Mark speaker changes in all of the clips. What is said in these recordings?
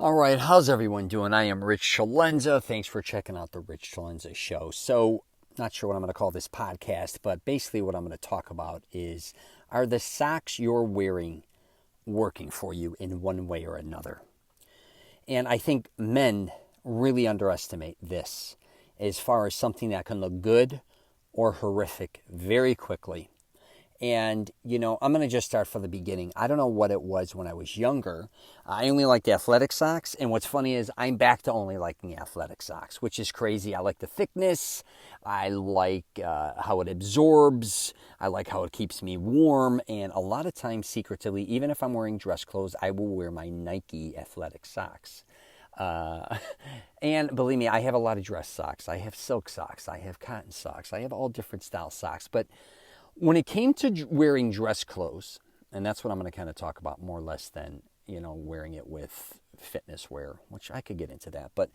Speaker 1: All right, how's everyone doing? I am Rich Chalenza. Thanks for checking out the Rich Chalenza Show. So, not sure what I'm going to call this podcast, but basically what I'm going to talk about is, are the socks you're wearing working for you in one way or another? And I think men really underestimate this as far as something that can look good or horrific very quickly. And, I'm going to just start from the beginning. I don't know what it was when I was younger. I only liked athletic socks. And what's funny is I'm back to only liking athletic socks, which is crazy. I like the thickness. I like how it absorbs. I like how it keeps me warm. And a lot of times, secretively, even if I'm wearing dress clothes, I will wear my Nike athletic socks. And believe me, I have a lot of dress socks. I have silk socks. I have cotton socks. I have all different style socks. But when it came to wearing dress clothes, and that's what I'm going to kind of talk about more or less than, wearing it with fitness wear, which I could get into that. But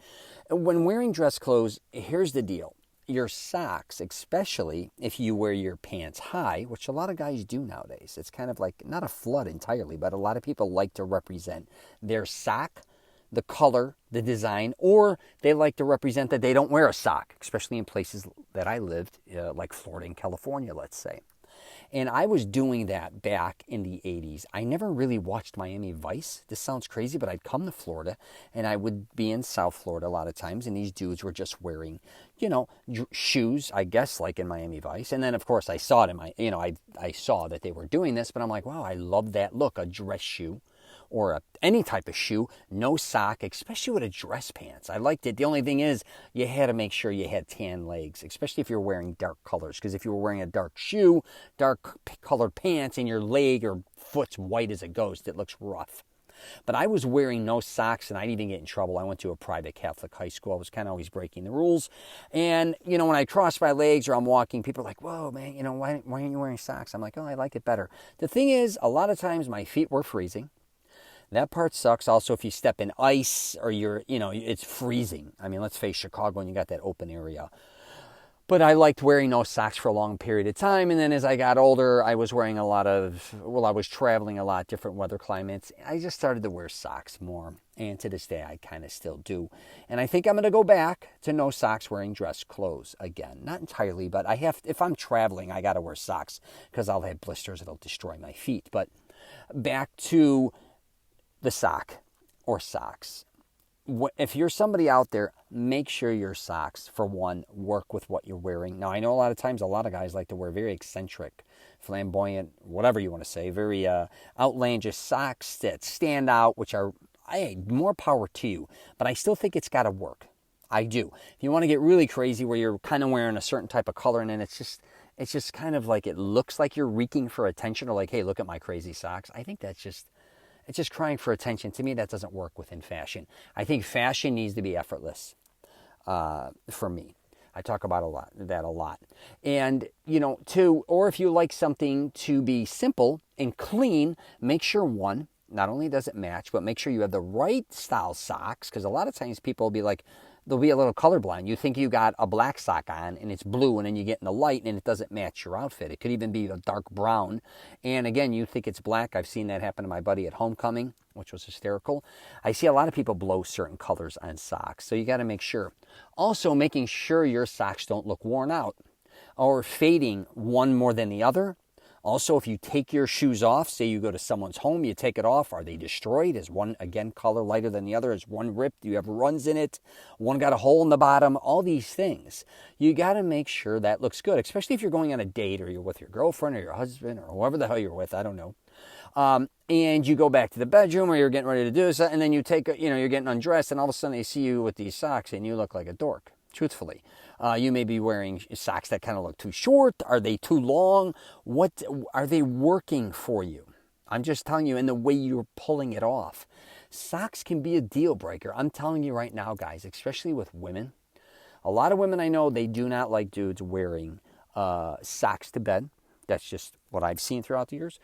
Speaker 1: when wearing dress clothes, here's the deal. Your socks, especially if you wear your pants high, which a lot of guys do nowadays, it's kind of like not a flood entirely, but a lot of people like to represent their sock, the color, the design, or they like to represent that they don't wear a sock, especially in places that I lived, like Florida and California, let's say. And I was doing that back in the 80s. I never really watched Miami Vice. This sounds crazy, but I'd come to Florida, and I would be in South Florida a lot of times, and these dudes were just wearing, shoes, I guess, like in Miami Vice. And then, of course, I saw it in I saw that they were doing this, but I'm like, wow, I love that look, a dress shoe or any type of shoe, no sock, especially with a dress pants. I liked it. The only thing is you had to make sure you had tan legs, especially if you're wearing dark colors. Because if you were wearing a dark shoe, dark colored pants, and your leg or foot's white as a ghost, it looks rough. But I was wearing no socks, and I didn't even get in trouble. I went to a private Catholic high school. I was kind of always breaking the rules. And, when I cross my legs or I'm walking, people are like, whoa, man, why aren't you wearing socks? I'm like, oh, I like it better. The thing is, a lot of times my feet were freezing. That part sucks. Also, if you step in ice or it's freezing. I mean, let's face Chicago and you got that open area. But I liked wearing no socks for a long period of time. And then as I got older, I was wearing I was traveling a lot, different weather climates. I just started to wear socks more. And to this day, I kind of still do. And I think I'm going to go back to no socks wearing dress clothes again. Not entirely, but if I'm traveling, I got to wear socks because I'll have blisters. It'll destroy my feet. But back to the sock or socks. If you're somebody out there, make sure your socks, for one, work with what you're wearing. Now, I know a lot of times a lot of guys like to wear very eccentric, flamboyant, whatever you want to say, very outlandish socks that stand out, which are, more power to you. But I still think it's got to work. I do. If you want to get really crazy where you're kind of wearing a certain type of color and then it's just kind of like it looks like you're reeking for attention or like, hey, look at my crazy socks. I think it's just crying for attention. To me, that doesn't work within fashion. I think fashion needs to be effortless for me. I talk about that a lot. And, or if you like something to be simple and clean, make sure one, not only does it match, but make sure you have the right style socks. Because a lot of times people will be like, they'll be a little colorblind. You think you got a black sock on and it's blue, and then you get in the light and it doesn't match your outfit. It could even be a dark brown. And again, you think it's black. I've seen that happen to my buddy at homecoming, which was hysterical. I see a lot of people blow certain colors on socks. So you got to make sure. Also, making sure your socks don't look worn out or fading one more than the other. Also, if you take your shoes off, say you go to someone's home, you take it off, are they destroyed? Is one, again, color lighter than the other? Is one ripped? Do you have runs in it? One got a hole in the bottom? All these things. You got to make sure that looks good, especially if you're going on a date or you're with your girlfriend or your husband or whoever the hell you're with, I don't know. And you go back to the bedroom or you're getting ready to do something, and then you you're getting undressed, and all of a sudden they see you with these socks and you look like a dork. Truthfully, you may be wearing socks that kind of look too short. Are they too long? What are they working for you? I'm just telling you, in the way you're pulling it off. Socks can be a deal breaker. I'm telling you right now, guys, especially with women. A lot of women I know, they do not like dudes wearing socks to bed. That's just what I've seen throughout the years.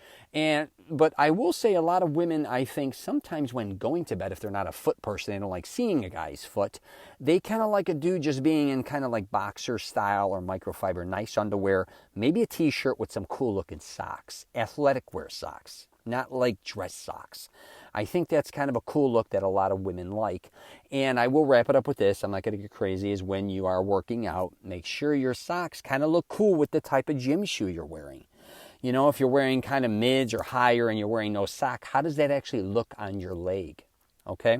Speaker 1: But I will say a lot of women, I think, sometimes when going to bed, if they're not a foot person, they don't like seeing a guy's foot. They kind of like a dude just being in kind of like boxer style or microfiber, nice underwear, maybe a t-shirt with some cool looking socks, athletic wear socks, not like dress socks. I think that's kind of a cool look that a lot of women like. And I will wrap it up with this. I'm not going to get crazy. Is when you are working out, make sure your socks kind of look cool with the type of gym shoe you're wearing. You know, if you're wearing kind of mids or higher and you're wearing no sock, how does that actually look on your leg? Okay?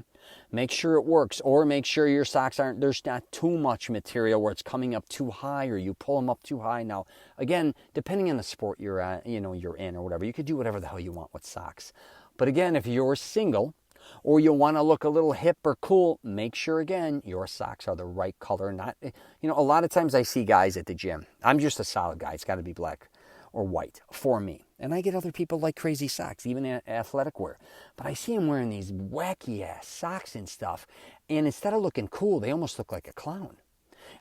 Speaker 1: Make sure it works, or make sure your socks there's not too much material where it's coming up too high or you pull them up too high. Now, again, depending on the sport you're at, you're in or whatever, you could do whatever the hell you want with socks. But again, if you're single or you want to look a little hip or cool, make sure, again, your socks are the right color. Not, a lot of times I see guys at the gym. I'm just a solid guy. It's got to be black or white for me. And I get other people like crazy socks, even athletic wear. But I see them wearing these wacky-ass socks and stuff. And instead of looking cool, they almost look like a clown.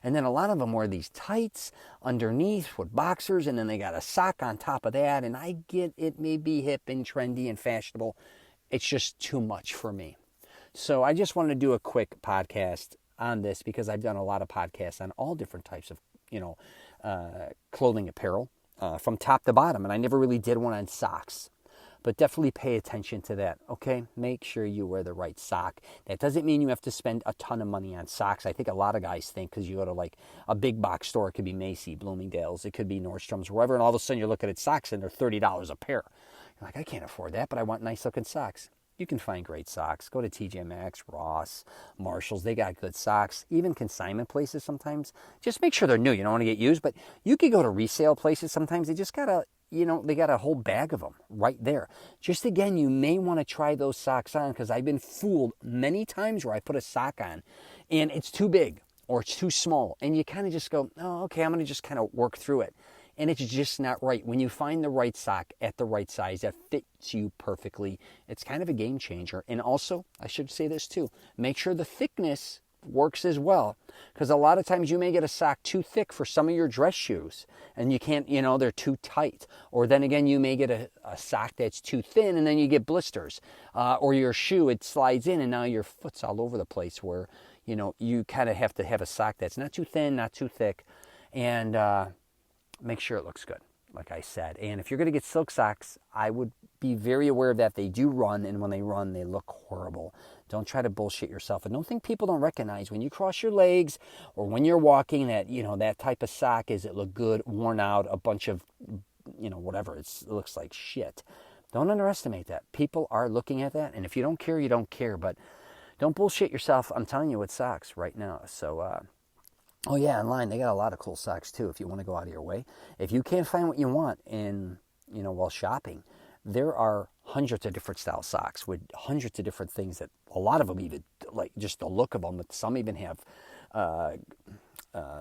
Speaker 1: And then a lot of them wear these tights underneath with boxers, and then they got a sock on top of that. And I get it may be hip and trendy and fashionable. It's just too much for me. So I just wanted to do a quick podcast on this because I've done a lot of podcasts on all different types of, clothing apparel. From top to bottom, and I never really did one on socks, but definitely pay attention to that, okay? Make sure you wear the right sock. That doesn't mean you have to spend a ton of money on socks. I think a lot of guys think because you go to like a big box store, it could be Macy's, Bloomingdale's, it could be Nordstrom's, wherever, and all of a sudden you're looking at socks and they're $30 a pair. You're like, I can't afford that, but I want nice looking socks. You can find great socks. Go to TJ Maxx, Ross, Marshalls. They got good socks. Even consignment places sometimes. Just make sure they're new. You don't want to get used. But you could go to resale places sometimes. They just got they got a whole bag of them right there. Just again, you may want to try those socks on because I've been fooled many times where I put a sock on and it's too big or it's too small. And you kind of just go, oh, okay, I'm going to just kind of work through it. And it's just not right. When you find the right sock at the right size that fits you perfectly, it's kind of a game changer. And also, I should say this too, make sure the thickness works as well. Because a lot of times you may get a sock too thick for some of your dress shoes. And you can't, they're too tight. Or then again, you may get a sock that's too thin and then you get blisters. Or your shoe, it slides in and now your foot's all over the place where, you kind of have to have a sock that's not too thin, not too thick. And make sure it looks good, like I said. And if you're going to get silk socks, I would be very aware of that. They do run, and when they run, they look horrible. Don't try to bullshit yourself. And don't think people don't recognize when you cross your legs or when you're walking that, that type of sock, is it look good, worn out, a bunch of, whatever. It looks like shit. Don't underestimate that. People are looking at that, and if you don't care, you don't care. But don't bullshit yourself. I'm telling you with socks right now. So, oh yeah, online they got a lot of cool socks too if you want to go out of your way. If you can't find what you want while shopping, there are hundreds of different style socks with hundreds of different things that a lot of them even like just the look of them. But some even have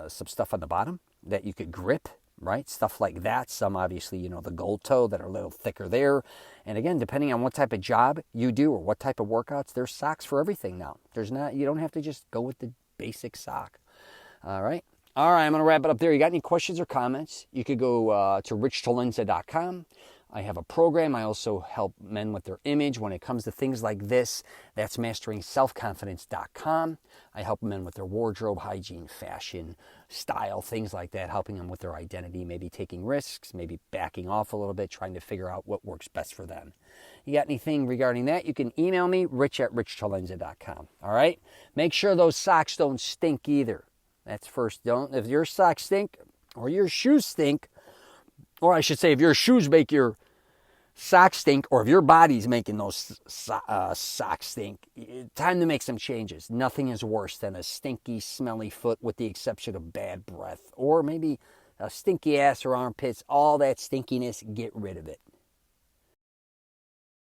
Speaker 1: some stuff on the bottom that you could grip, right? Stuff like that. Some obviously, the gold toe that are a little thicker there. And again, depending on what type of job you do or what type of workouts, there's socks for everything now. You don't have to just go with the basic sock. All right, I'm going to wrap it up there. You got any questions or comments? You could go to richtolenza.com. I have a program. I also help men with their image when it comes to things like this. That's masteringselfconfidence.com. I help men with their wardrobe, hygiene, fashion, style, things like that, helping them with their identity, maybe taking risks, maybe backing off a little bit, trying to figure out what works best for them. You got anything regarding that, you can email me, rich@richtolenza.com. All right? Make sure those socks don't stink either. That's first. If your socks stink or your shoes stink, or I should say if your shoes make your socks stink, or if your body's making those socks stink, time to make some changes. Nothing is worse than a stinky, smelly foot with the exception of bad breath. Or maybe a stinky ass or armpits, all that stinkiness, get rid of it.